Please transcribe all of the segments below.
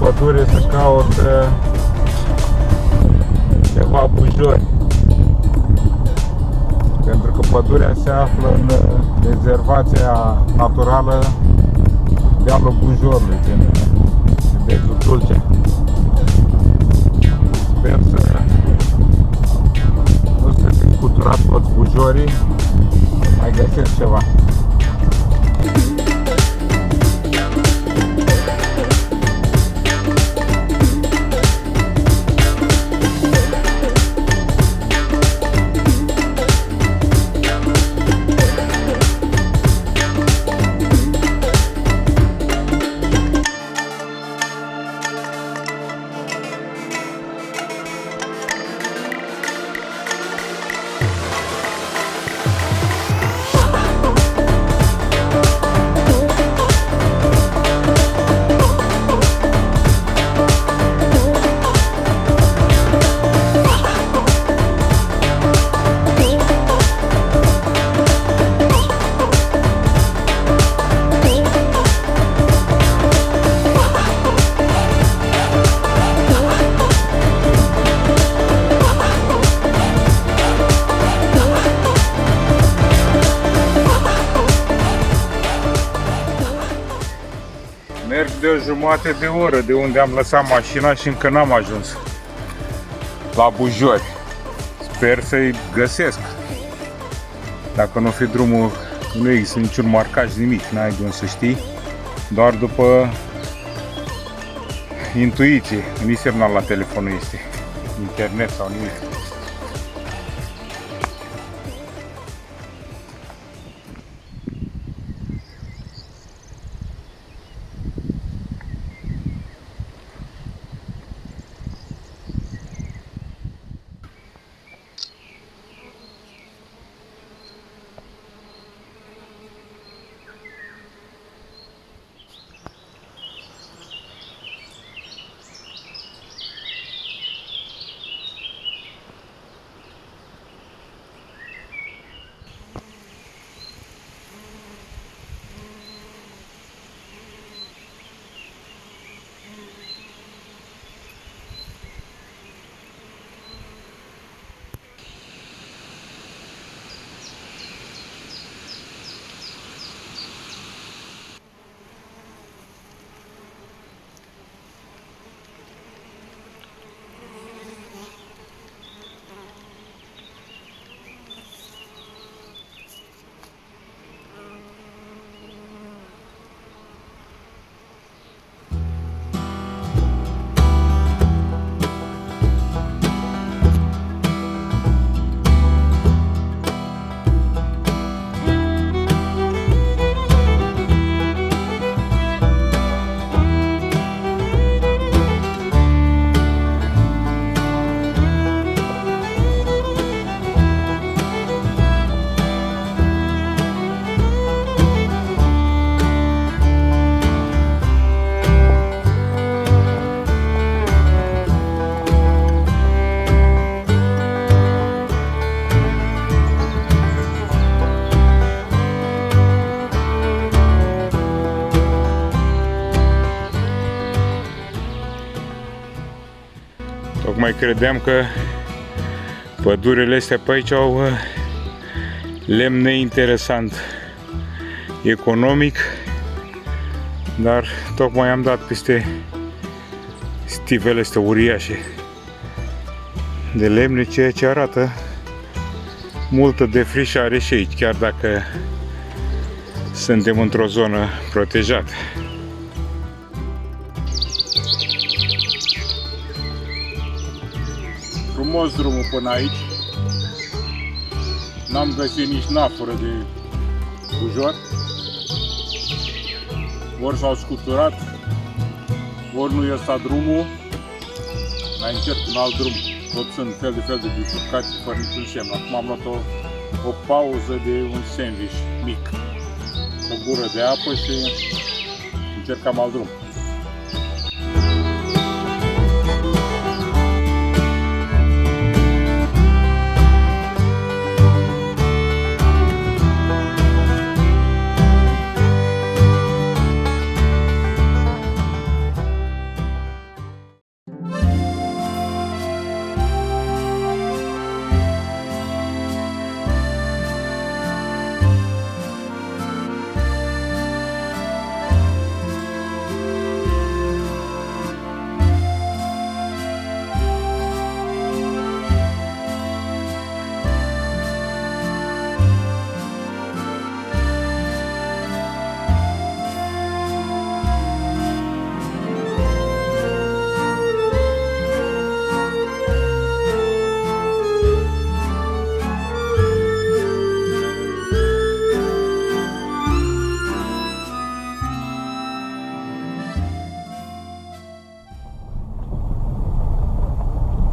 pădure să caut ceva bujori. Pentru că pădurea se află în rezervația naturală Dealul Bujorului, din județul Tulcea. Sper să nu se fi scuturat toți bujorii, mai găsesc ceva. Merg de o jumătate de oră de unde am lăsat mașina și încă n-am ajuns la Bujori. Sper să-i găsesc. Dacă nu fi drumul, nu există niciun marcaj, nimic, n-ai de unde să știi. Doar după intuiție, nici semnal la telefonul este, internet sau nimic. Tocmai credeam că pădurile astea pe aici au lemn neinteresant economic, dar tocmai am dat peste stivele astea uriașe de lemne, ceea ce arată multă defrișare și aici, chiar dacă suntem într-o zonă protejată. Frumos drumul până aici. N-am găsit nici nafură de bujor. Ori s-au scuturat, ori nu e ăsta drumul. Mai încerc un alt drum. Tot sunt fel de bifurcații fără niciun semn. Acum am luat o pauză de un sandwich mic, o gură de apă și încercam alt drum.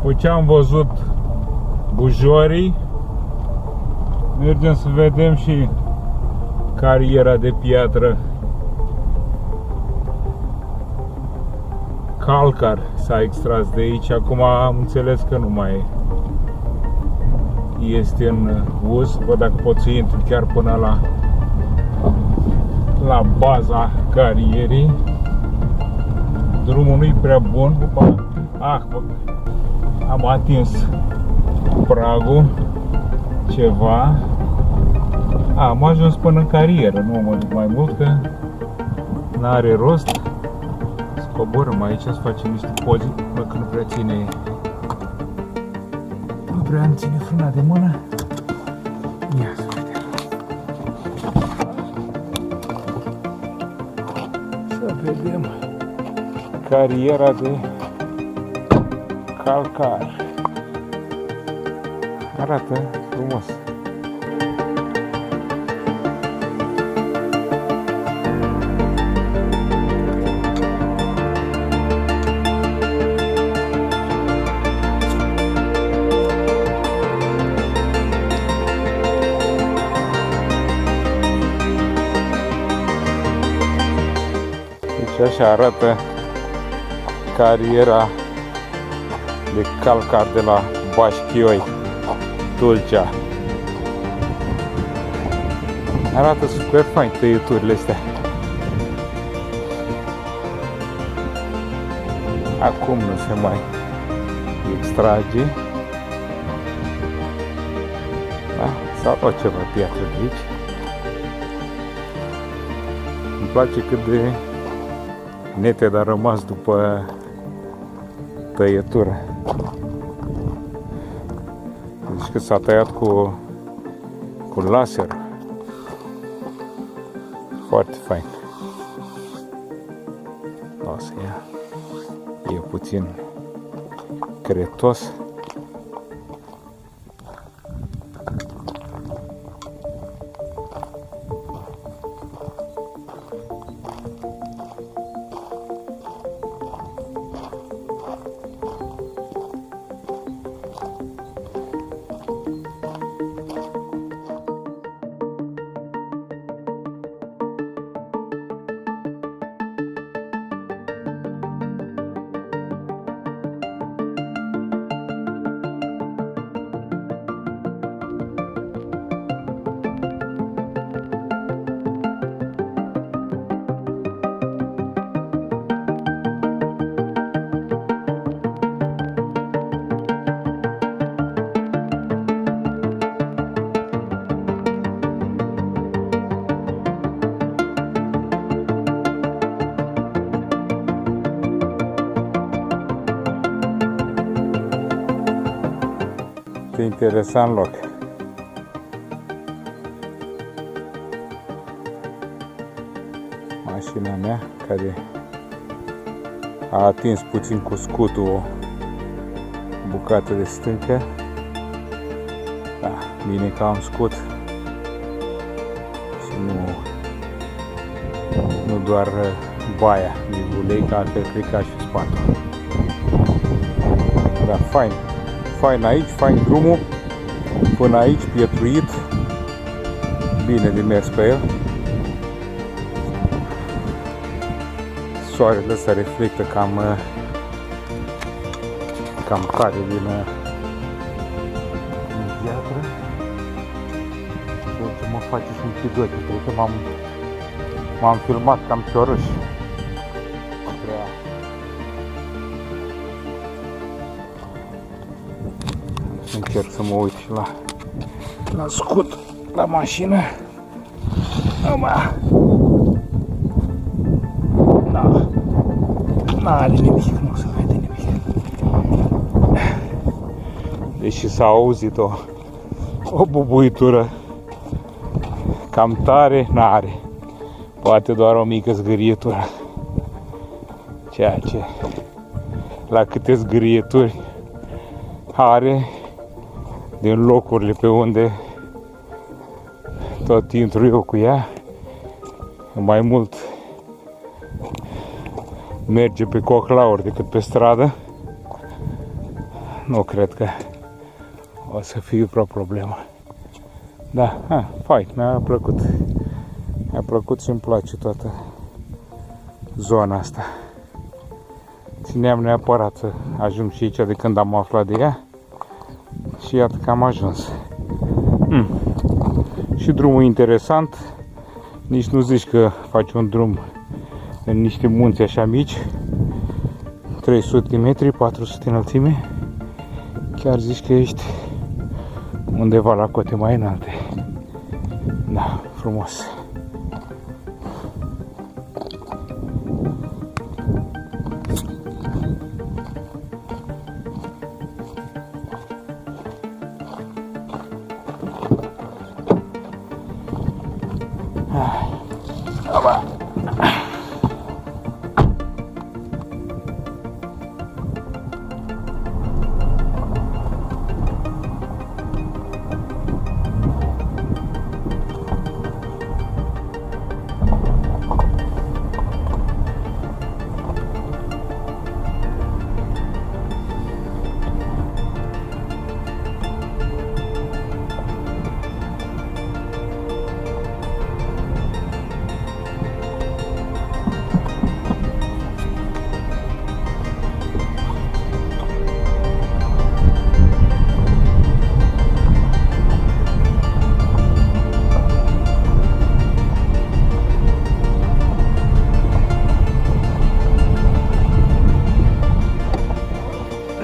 După ce am văzut Bujorii, mergem să vedem și cariera de piatră calcar s-a extras de aici. Acum am înțeles că nu mai este în uz. Văd dacă pot să intru chiar până la baza carierii. Drumul nu-i prea bun. Am atins pragul ceva. Am ajuns până în carieră. Nu mă duc mai mult că n-are rost. Coborâm aici să facem niște poze, până că nu prea ține frâna de mână. Ia să vedem. Să vedem cariera de calcar. Arată frumos. Și așa arată cariera de calcar de la Bașchioi, Tulcea. Arată super fain tăieturile astea. Acum nu se mai extrage. Da? S-a luat ceva piatră de aici. Îmi place cât de neted a rămas după tăietură. Deci că s-a tăiat cu laser. Foarte fain. O să ia. E puțin cretos. Interesant loc. Mașina mea care a atins puțin cu scutul o bucată de stâncă. Da, bine că am scut și nu doar baia de ulei, că altfel cred că și spatul. Da, fain. Fain aici, fain drumul, până aici, pietruit, bine de mers pe el. Soarele ăsta reflectă cam tare din piatră. Deci mă face și un pidote, cred că m-am filmat cam ciorâș. Încerc să mă uit și la scut, la mașină. N-are nimic, nu se vede nimic. Deși s-a auzit o bubuitură cam tare, n-are. Poate doar o mică zgârietură. Ceea ce la câte zgârieturi are din locurile pe unde tot intru eu cu ea, mai mult merge pe coclauri decât pe stradă. nu cred că o să fie vreo problemă. Da, fain, mi-a plăcut. Mi-a plăcut și îmi place toată zona asta. Țineam neapărat să ajung și aici de când am aflat de ea. Și iată că am ajuns. Și drumul interesant. Nici nu zici că faci un drum în niște munți așa mici. 300 de metri, 400 înălțime. Chiar zici că ești undeva la cote mai înalte. Da, frumos.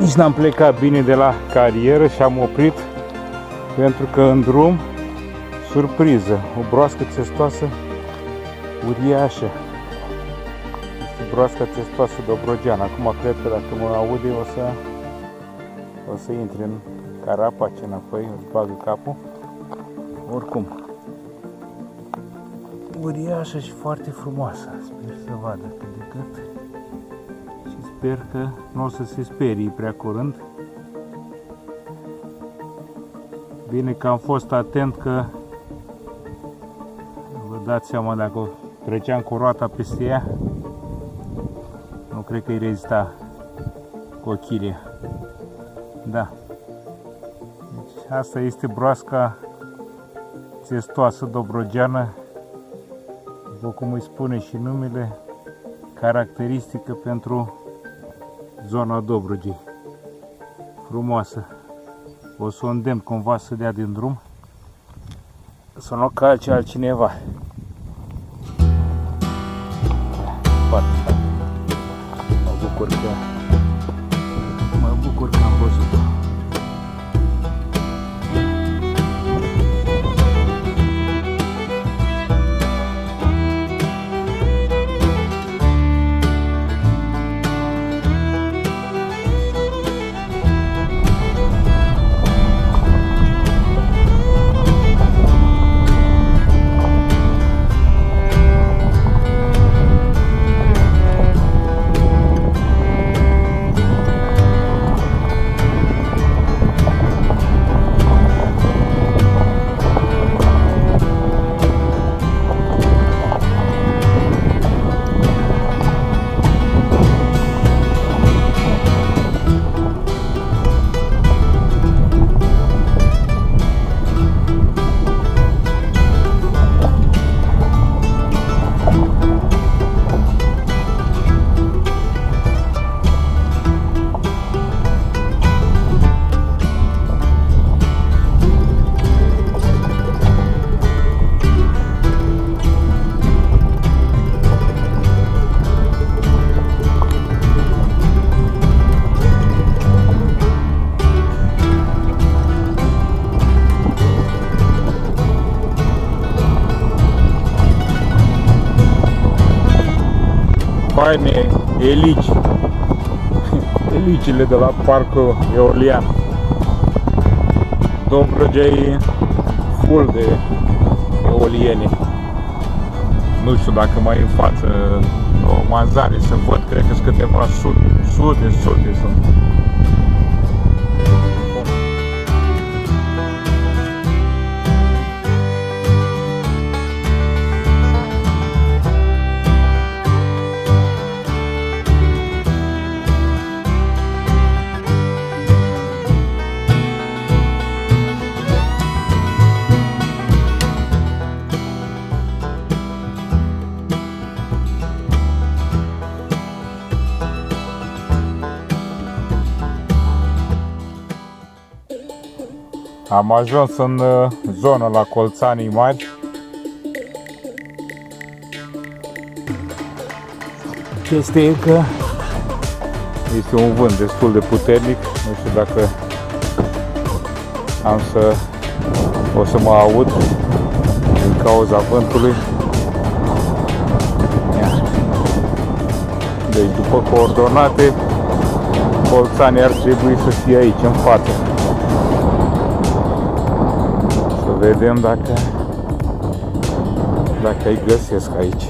Nici n-am plecat bine de la carieră și am oprit pentru că în drum, surpriză, o broască țestoasă uriașă. Este broasca țestoasă dobrogeană. Acum cred că dacă mă aude o să intre în carapace înapoi, îți bagă capul. Oricum, uriașă și foarte frumoasă. Sper să vadă cât de cât. Sper că nu o să se sperie prea curând. Bine că am fost atent, că vă dați seama, dacă treceam cu roata peste ea, nu cred că îi rezista cochilia. Da. Deci asta este broasca țestoasă dobrogeană, după cum îi spune și numele, caracteristică pentru zona Dobrogei. Frumoasă. O să o îndemn cumva să dea din drum, să nu calce altcineva. Foarte fain. Mă bucur că am văzut-o. Faine elici. Elicile de la parcul eolian. Dobrogea e full de eoliene. Nu știu dacă mai în față o mazare să văd, cred că sunt câteva sute sunt. Am ajuns în zonă la Colțanii Mari. Chestia e că este un vânt destul de puternic. Nu știu dacă o să mă aud din cauza vântului. Deci după coordonate, Colțanii ar trebui să fie aici în față. Să vedem dacă îi găsesc aici.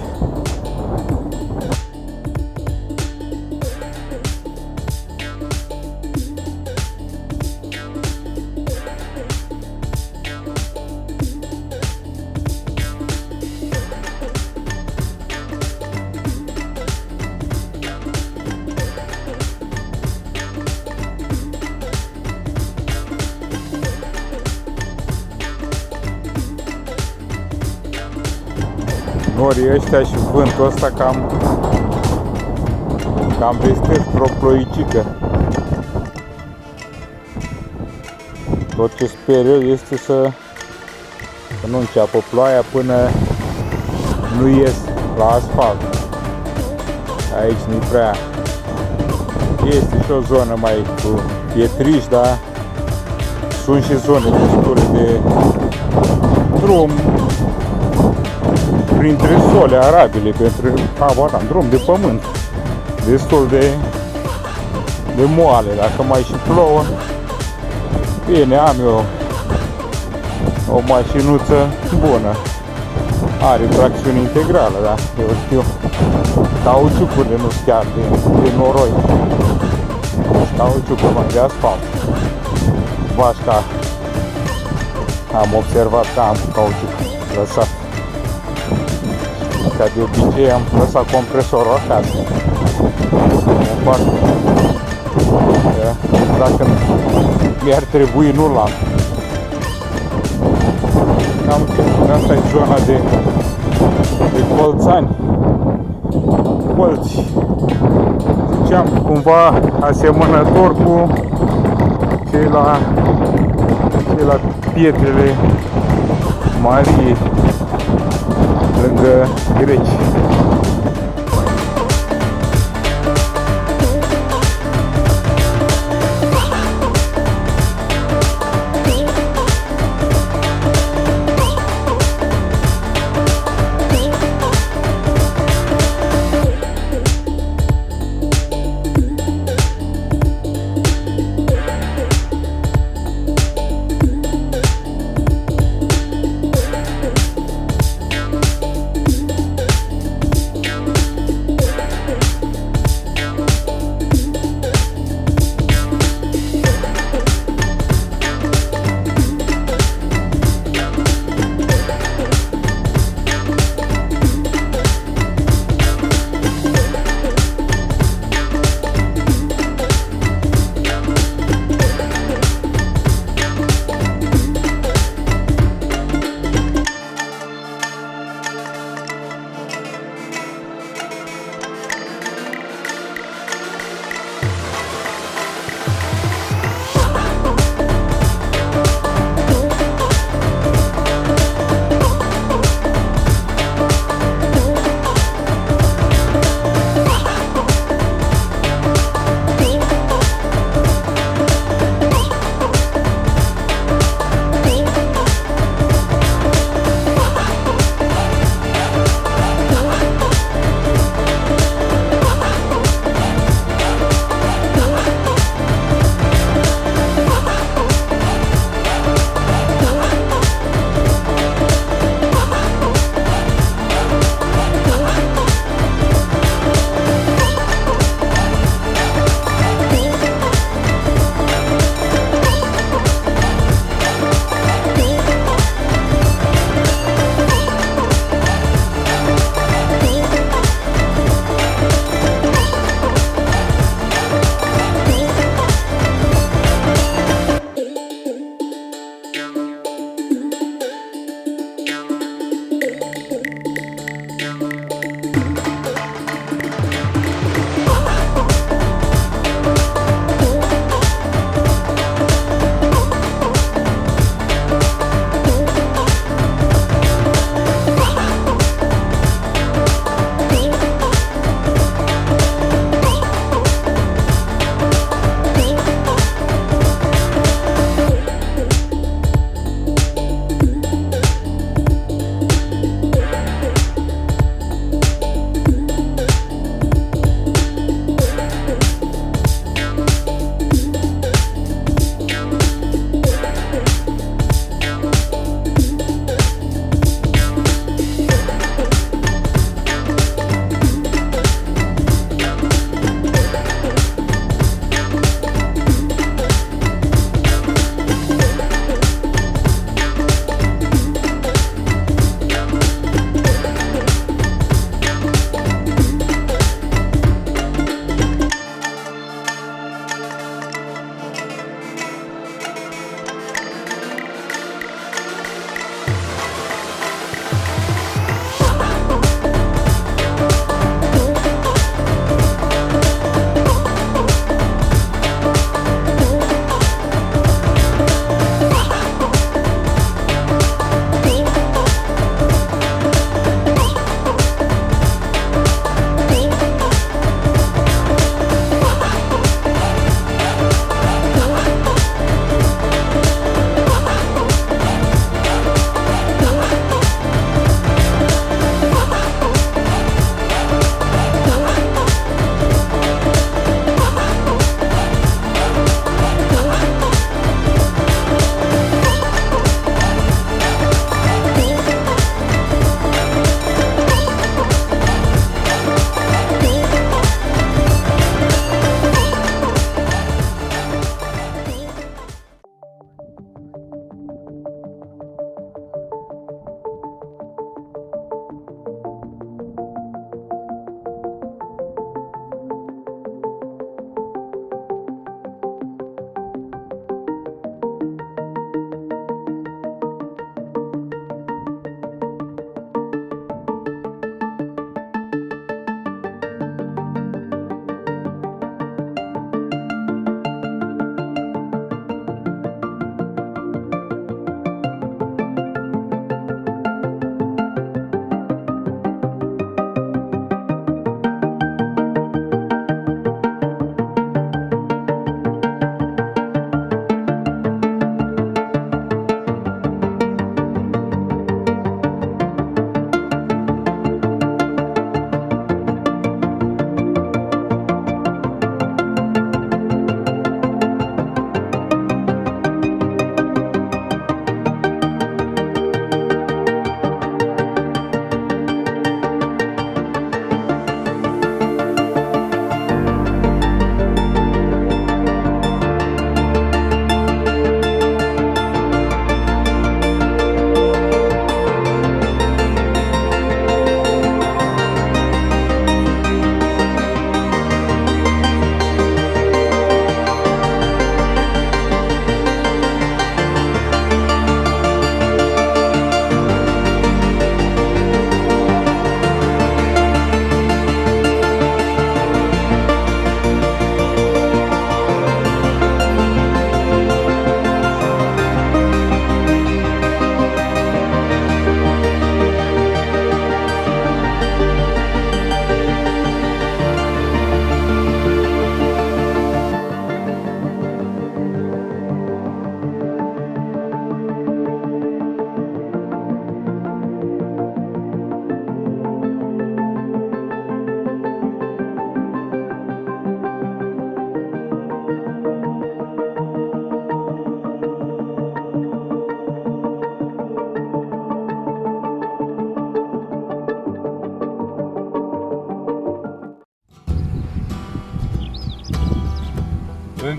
Norii ăștia și vântul ăsta cam vestesc vreo ploicică. Tot ce sper eu este să nu înceapă ploaia până nu ies la asfalt. Aici nu-i prea. Este și o zonă mai cu pietriș, dar sunt și zone destule de drum printre sole arabile, drum de pământ destul de moale. Dacă mai și plouă, bine, am eu o mașinuță bună, are tracțiune integrală, da, eu știu, cauciucurile nu sunt chiar de noroi, cauciucuri mai de asfalt. Vașca am observat că am cauciuc lăsat. Ca de obicei am lăsat compresorul acasă. Dacă mi-ar trebui, nu l-am. Asta e zona de Colțani. Colți. Ziceam cumva asemănător cu cei la Pietrele Mariei, lângă greci.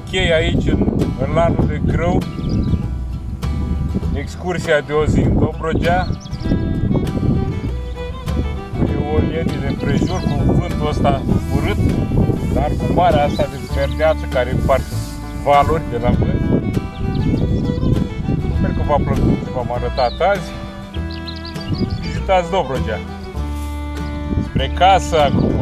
închei aici în lanul de grâu excursia de o zi în Dobrogea. E o linie de împrejur cu vântul ăsta urât, dar cu marea asta de verdeață care împarte valuri de la vânt. Sper că v-a plăcut ce v-am arătat azi. Vizitați Dobrogea. Spre casă acum.